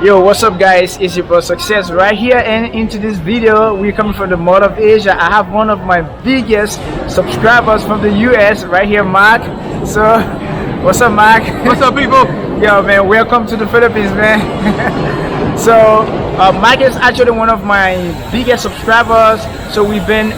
Yo, what's up guys, it's your bro Success right here, and into this video we're coming from the Mall of Asia. I have one of my biggest subscribers from the US right here, Mark. So what's up, Mark? What's up, people? Yo man, welcome to the Philippines, man. So Mike is actually one of my biggest subscribers, so we've been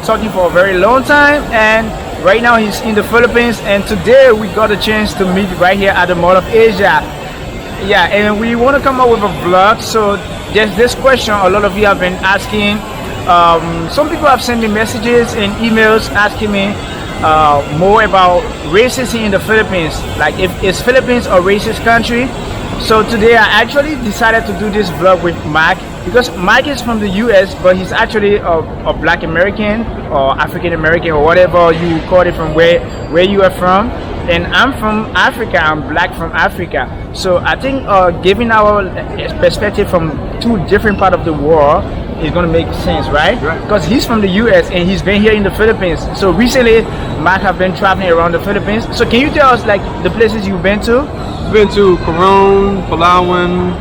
talking for a very long time, and right now he's in the Philippines, and today we got a chance to meet right here at the Mall of Asia. Yeah, and we want to come up with a vlog. So there's this question a lot of you have been asking. Some people have sent me messages and emails asking me more about racism in the Philippines, like if is Philippines a racist country. So today I actually decided to do this vlog with Mike, because Mike is from the US, but he's actually a Black American or African American or whatever you call it, from where you are from. And I'm from Africa, I'm Black from Africa. So I think giving our perspective from two different parts of the world is going to make sense, right? Because he's from the US and he's been here in the Philippines. So recently, Mark have been traveling around the Philippines. So can you tell us like the places you've been to? Been to Coron, Palawan,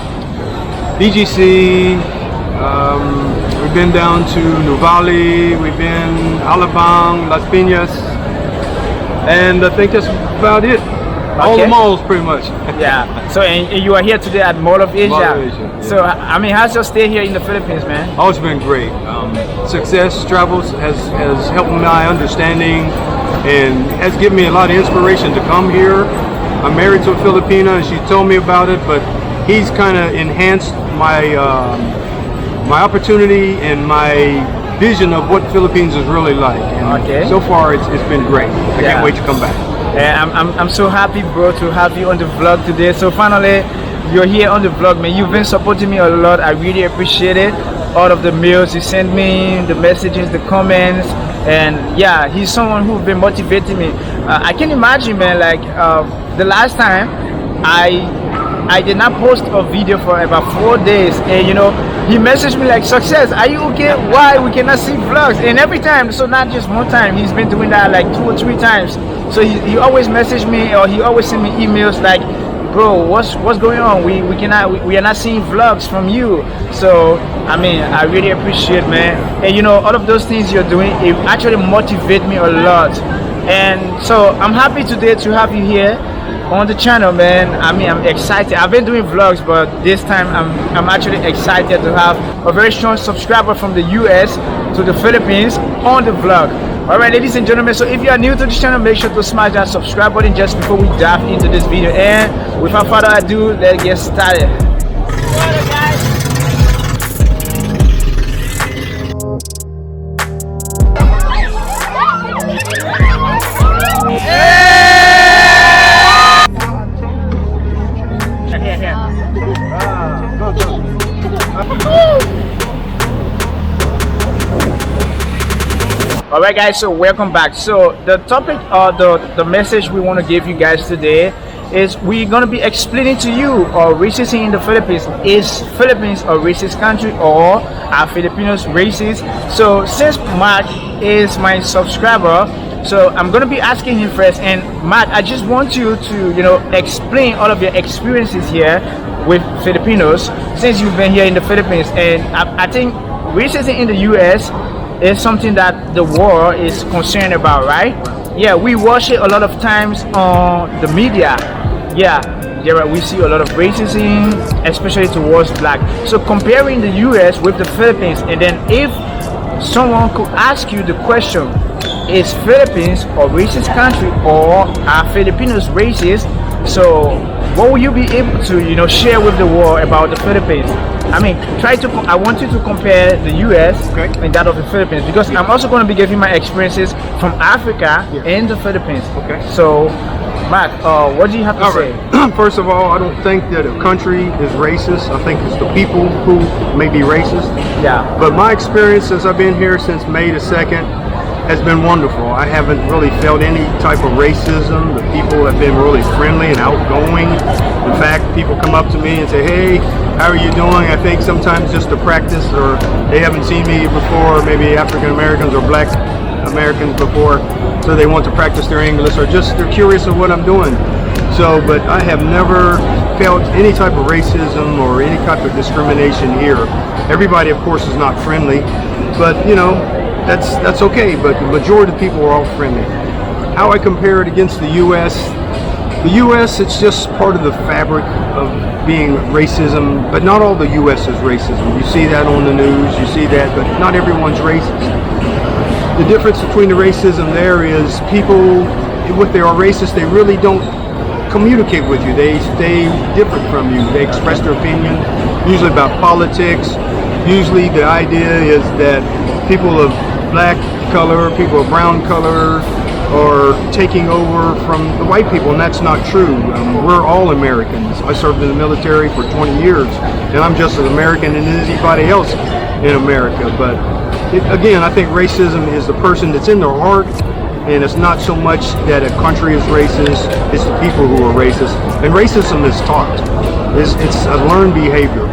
BGC. We've been down to Nuvali. We've been Alabang, Las Piñas. And I think that's about it. All the malls, pretty much. Yeah. So and you are here today at Mall of Asia. Mall of Asia, yeah. So I mean, how's your stay here in the Philippines, man? Oh, it's been great. Success Travels has helped my understanding and has given me a lot of inspiration to come here. I'm married to a Filipina, and she told me about it, but he's kind of enhanced my my opportunity and my vision of what Philippines is really like. And so far it's been great. I can't wait to come back. Yeah, I'm so happy, bro, to have you on the vlog today. So finally you're here on the vlog, man. You've been supporting me a lot. I really appreciate it. All of the mails you send me, the messages, the comments, and yeah, he's someone who's been motivating me. I can imagine, man, like the last time I did not post a video for about 4 days, and you know, he messaged me like, Success, are you okay? Why we cannot see vlogs? And every time, so not just one time, he's been doing that like 2 or 3 times. So he always message me, or he always send me emails like, bro, what's going on? We are not seeing vlogs from you. So I mean, I really appreciate, man. And you know, all of those things you're doing, it actually motivate me a lot. And so I'm happy today to have you here on the channel, man. I mean, I'm excited. I've been doing vlogs, but this time I'm actually excited to have a very strong subscriber from the US to the Philippines on the vlog. Alright, ladies and gentlemen, so if you are new to this channel, make sure to smash that subscribe button just before we dive into this video. And without further ado, let's get started. Alright guys, so welcome back. So the topic or the message we want to give you guys today is we're going to be explaining to you racism in the Philippines. Is Philippines a racist country, or are Filipinos racist? So since Mark is my subscriber, so I'm going to be asking him first. And Mark, I just want you to, you know, explain all of your experiences here with Filipinos since you've been here in the Philippines. And I think racism in the US is something that the world is concerned about, right? Yeah, we watch it a lot of times on the media. Yeah, we see a lot of racism, especially towards Black. So comparing the US with the Philippines, and then if someone could ask you the question, is Philippines a racist country, or are Filipinos racist? So what will you be able to, you know, share with the world about the Philippines? I mean, I want you to compare the US and that of the Philippines, because I'm also going to be giving my experiences from Africa and the Philippines. So Mark, what do you have to say? First of all, I don't think that a country is racist. I think it's the people who may be racist. Yeah. But my experience since I've been here since May the 2nd has been wonderful. I haven't really felt any type of racism. The people have been really friendly and outgoing. In fact, people come up to me and say, hey, how are you doing? I think sometimes just to practice, or they haven't seen me before, maybe African Americans or Black Americans before, so they want to practice their English, or just they're curious of what I'm doing. So, but I have never felt any type of racism or any type of discrimination here. Everybody, of course, is not friendly, but you know, that's okay. But the majority of people are all friendly. How I compare it against the U.S. The U.S., it's just part of the fabric of being racism, but not all the U.S. is racism. You see that on the news, you see that, but not everyone's racist. The difference between the racism there is people, if they are racist, they really don't communicate with you. They stay different from you. They express their opinion, usually about politics. Usually the idea is that people of black color, people of brown color, are taking over from the white people, and that's not true. We're all Americans. I served in the military for 20 years, and I'm just as American as anybody else in America. But again, I think racism is the person that's in their heart, and it's not so much that a country is racist, it's the people who are racist. And racism is taught. It's a learned behavior.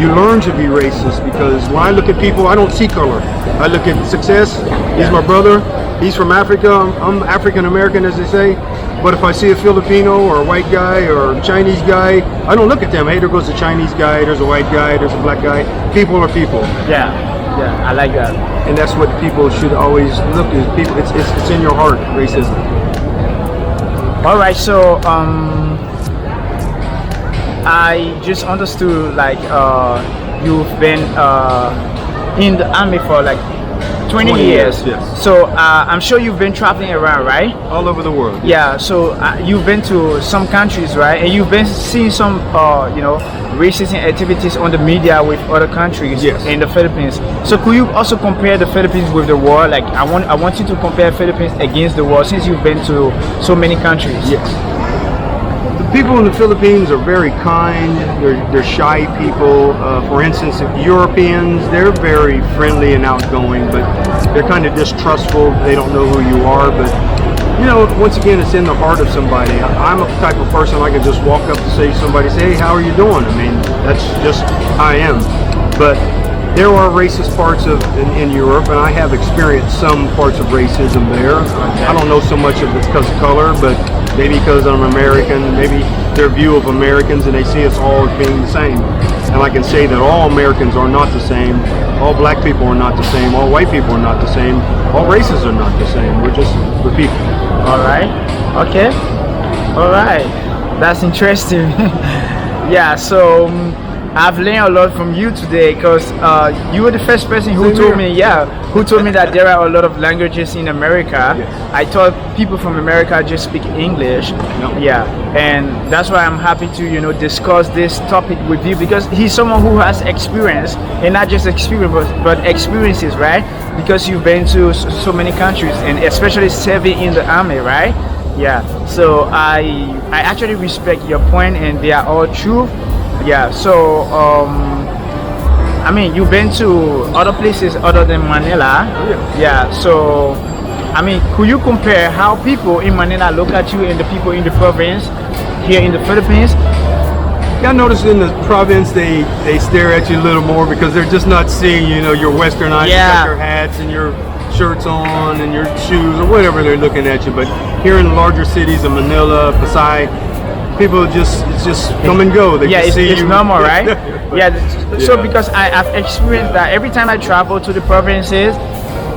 You learn to be racist because when I look at people, I don't see color. I look at success. He's my brother. He's from Africa. I'm African American, as they say. But if I see a Filipino or a white guy or a Chinese guy, I don't look at them. Hey, there goes a Chinese guy. There's a white guy. There's a black guy. People are people. Yeah, I like that. And that's what people should always look at. People, it's in your heart, racism. All right, so I just understood like you've been in the army for like 20 years. Yes. So I'm sure you've been traveling around, right? All over the world. Yeah. So you've been to some countries, right? And you've been seeing some, you know, racism activities on the media with other countries in the Philippines. So could you also compare the Philippines with the world? Like I want you to compare Philippines against the world since you've been to so many countries. Yes. People in the Philippines are very kind. They're shy people. For instance, Europeans, they're very friendly and outgoing, but they're kind of distrustful. They don't know who you are. But you know, once again, it's in the heart of somebody. I'm a type of person I can just walk up to say hey, how are you doing? I mean, that's just how I am. But there are racist parts in Europe, and I have experienced some parts of racism there. I don't know so much of it's because of color, but maybe because I'm American, maybe their view of Americans, and they see us all as being the same. And I can say that all Americans are not the same, all black people are not the same, all white people are not the same, all races are not the same. We're people. All right. Okay. All right. That's interesting. Yeah. So I've learned a lot from you today because you were the first person who told me that there are a lot of languages in America. Yes. I thought people from America just speak English. No. Yeah, and that's why I'm happy to discuss this topic with you because he's someone who has experience, and not just experience but experiences, right? Because you've been to so many countries and especially serving in the army, right? Yeah. So I actually respect your point, and they are all true. Yeah, so I mean, you've been to other places other than Manila. Yeah, so I mean, could you compare how people in Manila look at you and the people in the province here in the Philippines? Yeah, I noticed in the province they stare at you a little more because they're just not seeing your westernized, you got your hats and your shirts on and your shoes or whatever they're looking at you. But here in the larger cities of Manila, Pasay, people it's just come and go. They it's see you. normal, right? So because I've experienced that every time I travel to the provinces,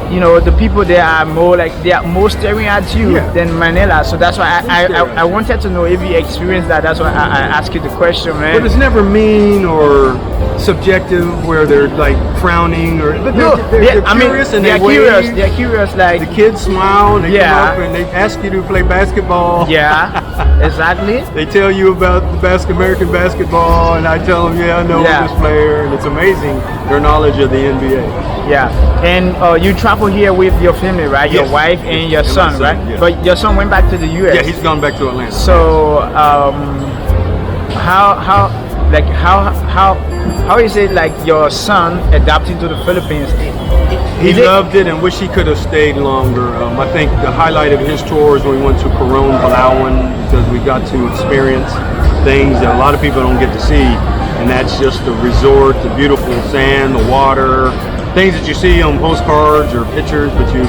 the people there are more staring at you than Manila. So that's why I wanted to know if you experienced that. That's why I asked you the question, man. But it's never mean or subjective where they're like frowning but they're curious and they're curious. They're curious. Like the kids smile and they come up and they ask you to play basketball. Yeah, exactly. They tell you about the American basketball, and I tell them, I know this player, and it's amazing their knowledge of the NBA. Yeah, and you travel here with your family, right? Yes. Your wife and your son, right? Yes. But your son went back to the U.S. Yeah, he's gone back to Atlanta. So how is it like your son adapting to the Philippines? He loved it and wish he could have stayed longer. I think the highlight of his tour is when we went to Coron, Palawan, because we got to experience things that a lot of people don't get to see, and that's just the resort, the beautiful sand, the water, things that you see on postcards or pictures, but you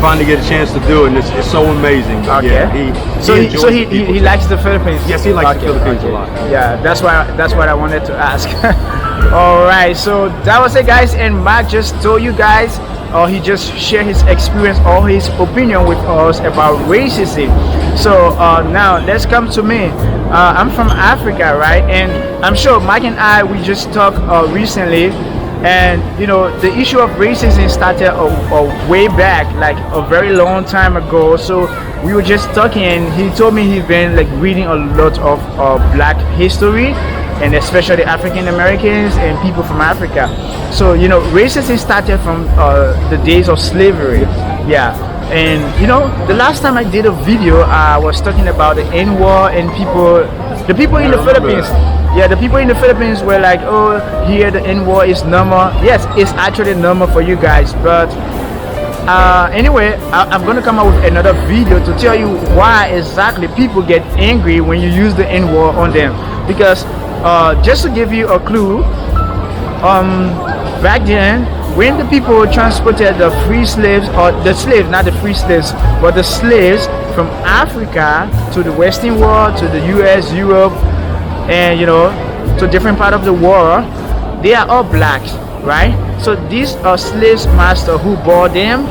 finally get a chance to do it, and it's so amazing. But Okay. yeah, he likes the Philippines. Yes, he likes the Philippines a lot. Yeah, that's what I wanted to ask. All right, so that was it, guys, and Mark just told you guys, he just shared his experience or his opinion with us about racism. So now let's come to me. I'm from Africa, right? And I'm sure Mike and I, we just talked recently, and you know, the issue of racism started way back, like a very long time ago. So we were just talking, and he told me he's been like reading a lot of black history, and especially African Americans and people from Africa. So you know, racism started from the days of slavery. Yeah. And you know, the last time I did a video, I was talking about the N-word, and the people in the Philippines. Yeah, the people in the Philippines were like, oh, here the N-word is normal. Yes, it's actually normal for you guys. But anyway, I'm going to come up with another video to tell you why exactly people get angry when you use the N-word on them. Because just to give you a clue, back then, when the people transported the free slaves, or the slaves, not the free slaves, but the slaves from Africa to the Western world, to the US, Europe, and you know, to different part of the world, they are all blacks, right? So these slaves master who bought them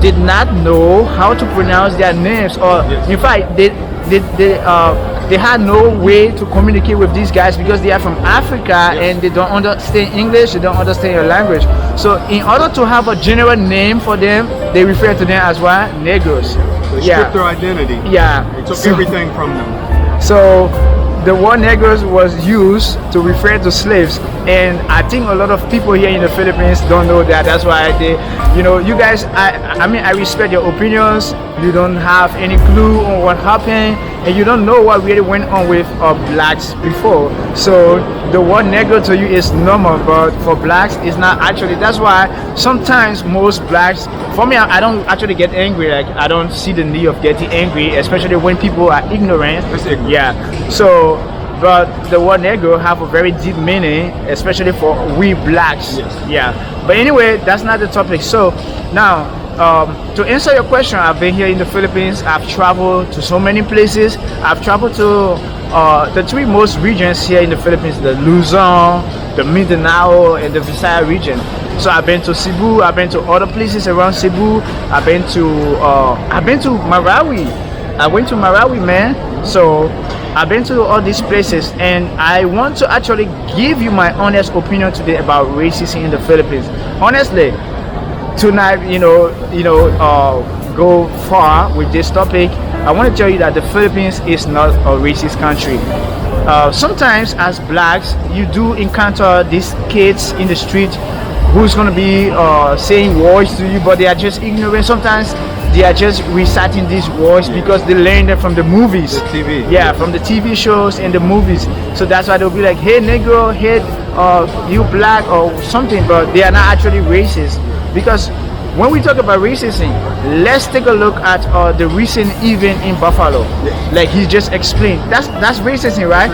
did not know how to pronounce their names, or in fact they had no way to communicate with these guys because they are from Africa and they don't understand English, they don't understand your language. So in order to have a general name for them, they refer to them as what? Negroes. They stripped their identity. Yeah. They took everything from them. So the word Negroes was used to refer to slaves, and I think a lot of people here in the Philippines don't know that. That's why they, you know, you guys, I mean, I respect your opinions. You don't have any clue on what happened, and you don't know what really went on with blacks before. So the word Negro to you is normal, but for blacks it's not actually. That's why sometimes most blacks, for me, I don't actually get angry. Like, I don't see the need of getting angry, especially when people are ignorant. Yeah. So, but the word Negro have a very deep meaning, especially for we blacks. Yes. Yeah. But anyway, that's not the topic. So now, to answer your question, I've been here in the Philippines. I've traveled to so many places. I've traveled to the three most regions here in the Philippines: the Luzon, the Mindanao, and the Visayas region. So I've been to Cebu. I've been to other places around Cebu. I've been to Marawi. I went to Marawi, man. So I've been to all these places, and I want to actually give you my honest opinion today about racism in the Philippines. Honestly, tonight, go far with this topic. I want to tell you that the Philippines is not a racist country. Sometimes as blacks, you do encounter these kids in the street who's going to be saying words to you, but they are just ignorant. Sometimes they are just reciting these words because they learned them from the movies. The TV. Yeah, from the TV shows and the movies. So that's why they'll be like, hey Negro, hey you black or something, but they are not actually racist. Because when we talk about racism, let's take a look at the recent event in Buffalo. Like he just explained. That's racism, right?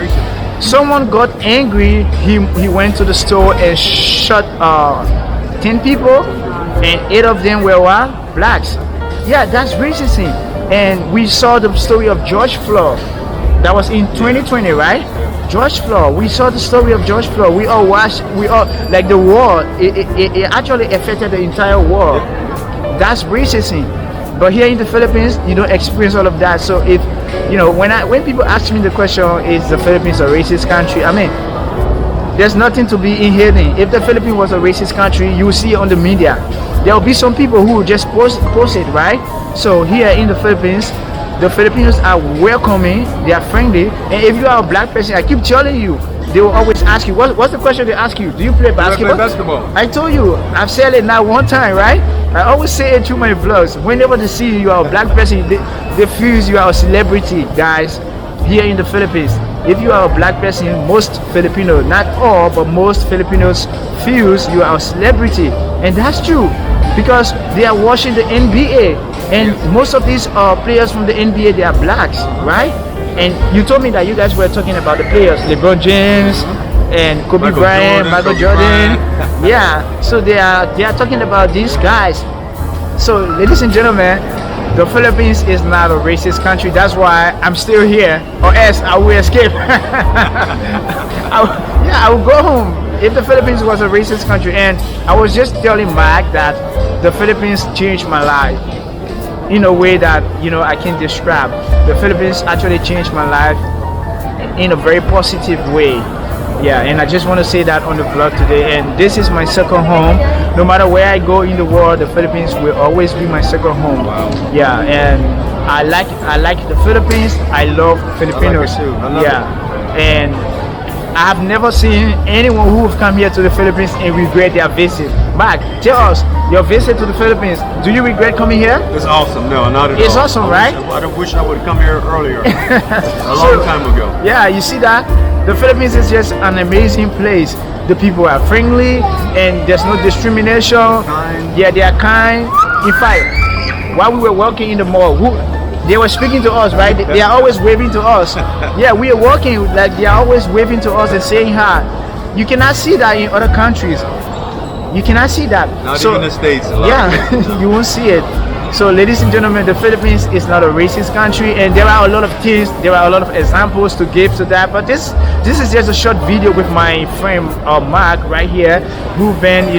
Someone got angry. He went to the store and shot 10 people, and 8 of them were what? Blacks. Yeah, that's racism. And we saw the story of George Floyd. That was in 2020, right? George Floyd. We saw the story of George Floyd. We all watched. We all, like, the war. It actually affected the entire world. That's racism. But here in the Philippines, you don't experience all of that. So if when people ask me the question, is the Philippines a racist country? I mean, there's nothing to be in hiding. If the Philippines was a racist country, you will see it on the media. There will be some people who just post it, right? So here in the Philippines, the Filipinos are welcoming, they are friendly, and if you are a black person, I keep telling you, they will always ask you, what's the question they ask you? Do you play basketball? I play basketball. I told you, I've said it now one time, right? I always say it through my vlogs. Whenever they see you are a black person, they feel you are a celebrity, guys, here in the Philippines. If you are a black person, most Filipinos, not all, but most Filipinos feels you are a celebrity. And that's true, because they are watching the NBA, and most of these players from the NBA, they are blacks, right? And you told me that you guys were talking about the players, LeBron James and Kobe Bryant, Michael Jordan. Yeah, so they are talking about these guys. So, ladies and gentlemen, the Philippines is not a racist country. That's why I'm still here, or else I will escape. I will go home if the Philippines was a racist country. And I was just telling Mike that the Philippines changed my life in a way that I can describe. The Philippines actually changed my life in a very positive way. Yeah, and I just want to say that on the vlog today. And this is my second home. No matter where I go in the world, the Philippines will always be my second home. Wow. Yeah, and I like the Philippines. I love Filipinos. I like it too. I love it. And I have never seen anyone who have come here to the Philippines and regret their visit. Mark, tell us your visit to the Philippines. Do you regret coming here? It's awesome. No, not at all. It's awesome, right? I wish I would have come here earlier. A long time ago. Yeah, you see that? The Philippines is just an amazing place. The people are friendly and there's no discrimination. Kind. Yeah, they are kind. In fact, while we were walking in the mall, they were speaking to us, right? They are always waving to us. Yeah, we are walking, like they are always waving to us and saying hi. You cannot see that in other countries. You cannot see that. Not even the States. Yeah, you won't see it. So, ladies and gentlemen, the Philippines is not a racist country, and there are a lot of things, there are a lot of examples to give to that. But this is just a short video with my friend Mark right here, who've been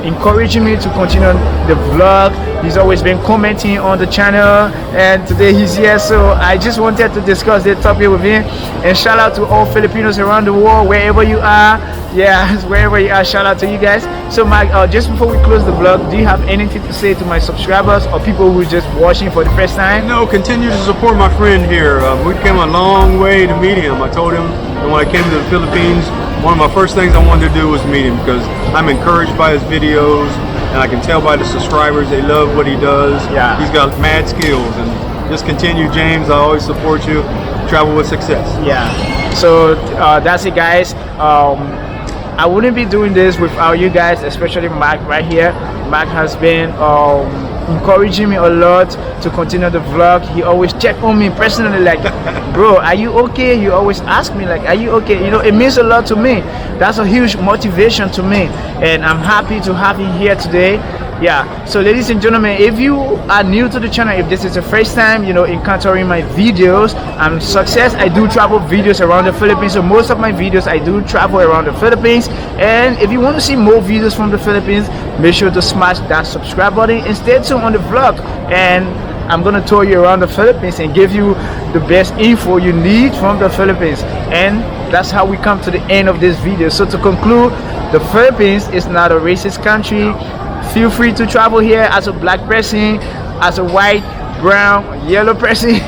encouraging me to continue the vlog. He's always been commenting on the channel, and today he's here. So I just wanted to discuss this topic with him. And shout out to all Filipinos around the world, wherever you are. Yeah, wherever you are, shout out to you guys. So Mike, just before we close the vlog, do you have anything to say to my subscribers or people who are just watching for the first time? No, continue to support my friend here. We came a long way to meet him. I told him that when I came to the Philippines, one of my first things I wanted to do was meet him because I'm encouraged by his videos and I can tell by the subscribers they love what he does. Yeah. He's got mad skills, and just continue, James. I always support you. Travel with success. Yeah. So that's it, guys. I wouldn't be doing this without you guys, especially Mark right here. Mark has been encouraging me a lot to continue the vlog. He always check on me personally, like, bro, are you okay? You always ask me, like, are you okay? It means a lot to me. That's a huge motivation to me, and I'm happy to have him here today. Yeah, so ladies and gentlemen, if you are new to the channel, if this is the first time encountering my videos, I'm Success. I do travel videos around the Philippines, so most of my videos I do travel around the Philippines. And if you want to see more videos from the Philippines, make sure to smash that subscribe button and stay tuned on the vlog. And I'm gonna tour you around the Philippines and give you the best info you need from the Philippines. And that's how we come to the end of this video. So to conclude, the Philippines is not a racist country. Feel free to travel here as a black person, as a white, brown, yellow person.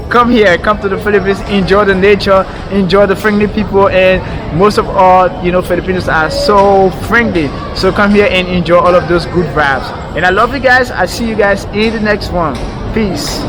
Come here, come to the Philippines, enjoy the nature, enjoy the friendly people, and most of all, Filipinos are so friendly. So come here and enjoy all of those good vibes. And I love you guys. I see you guys in the next one. Peace.